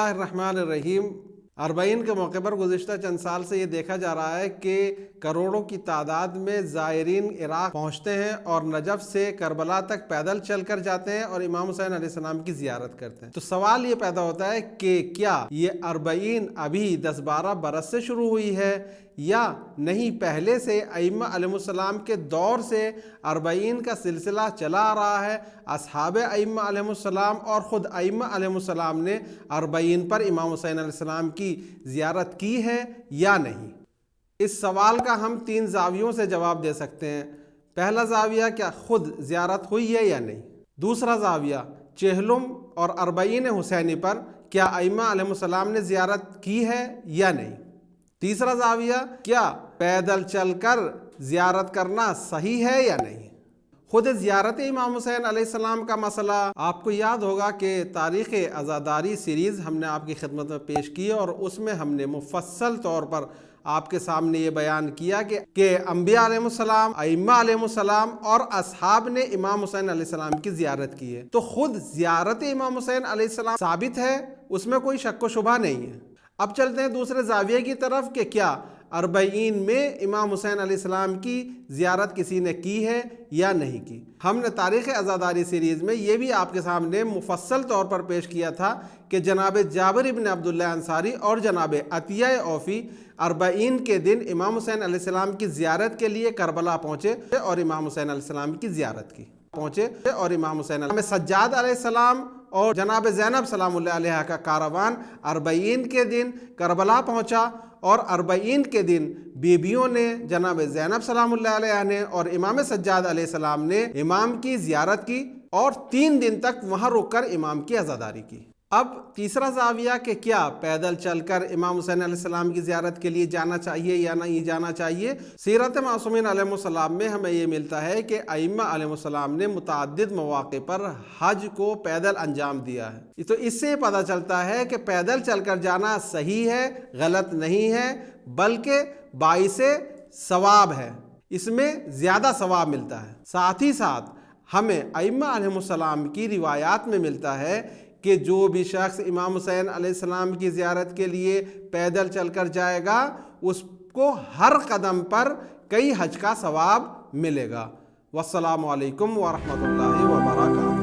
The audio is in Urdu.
الرحمن الرحیم۔ اربعین کے موقع پر گزشتہ چند سال سے یہ دیکھا جا رہا ہے کہ کروڑوں کی تعداد میں زائرین عراق پہنچتے ہیں اور نجف سے کربلا تک پیدل چل کر جاتے ہیں اور امام حسین علیہ السلام کی زیارت کرتے ہیں۔ تو سوال یہ پیدا ہوتا ہے کہ کیا یہ اربعین ابھی 10-12 برس سے شروع ہوئی ہے یا نہیں پہلے سے ائمہ علیہ السلام کے دور سے اربعین کا سلسلہ چلا آ رہا ہے؟ اصحاب ائمہ علیہ السلام اور خود ائمہ علیہ السلام نے اربعین پر امام حسین علیہ السلام کی زیارت کی ہے یا نہیں؟ اس سوال کا ہم 3 زاویوں سے جواب دے سکتے ہیں۔ پہلا زاویہ، کیا خود زیارت ہوئی ہے یا نہیں؟ دوسرا زاویہ، چہلم اور اربعین حسینی پر کیا ائمہ علیہ السلام نے زیارت کی ہے یا نہیں؟ تیسرا زاویہ، کیا پیدل چل کر زیارت کرنا صحیح ہے یا نہیں؟ خود زیارت امام حسین علیہ السلام کا مسئلہ آپ کو یاد ہوگا کہ تاریخ عزاداری سیریز ہم نے آپ کی خدمت میں پیش کی اور اس میں ہم نے مفصل طور پر آپ کے سامنے یہ بیان کیا کہ انبیاء علیہ السلام، ائمہ علیہ السلام اور اصحاب نے امام حسین علیہ السلام کی زیارت کی ہے۔ تو خود زیارت امام حسین علیہ السلام ثابت ہے، اس میں کوئی شک و شبہ نہیں ہے۔ اب چلتے ہیں دوسرے زاویے کی طرف کہ کیا اربعین میں امام حسین علیہ السلام کی زیارت کسی نے کی ہے یا نہیں کی۔ ہم نے تاریخ عزاداری سیریز میں یہ بھی آپ کے سامنے مفصل طور پر پیش کیا تھا کہ جناب جابر ابن عبداللہ انصاری اور جناب عطیہ اوفی اربعین کے دن امام حسین علیہ السلام کی زیارت کے لیے کربلا پہنچے اور امام حسین علیہ السلام کی زیارت کی۔ امام حسین سجاد علیہ السلام اور جناب زینب سلام اللہ علیہ کا کاروان اربعین کے دن کربلا پہنچا اور اربعین کے دن بیبیوں نے، جناب زینب سلام اللہ علیہ نے اور امام سجاد علیہ السلام نے امام کی زیارت کی اور 3 دن تک وہاں رک کر امام کی عزاداری کی۔ اب تیسرا زاویہ کہ کیا پیدل چل کر امام حسین علیہ السلام کی زیارت کے لیے جانا چاہیے یا نہیں جانا چاہیے۔ سیرت معصومین علیہ السلام میں ہمیں یہ ملتا ہے کہ ائمہ علیہ السلام نے متعدد مواقع پر حج کو پیدل انجام دیا ہے۔ تو اس سے پتہ چلتا ہے کہ پیدل چل کر جانا صحیح ہے، غلط نہیں ہے، بلکہ باعث ثواب ہے، اس میں زیادہ ثواب ملتا ہے۔ ساتھ ہی ساتھ ہمیں ائمہ علیہ السلام کی روایات میں ملتا ہے کہ جو بھی شخص امام حسین علیہ السلام کی زیارت کے لیے پیدل چل کر جائے گا اس کو ہر قدم پر کئی حج کا ثواب ملے گا۔ والسلام علیکم ورحمۃ اللہ وبرکاتہ۔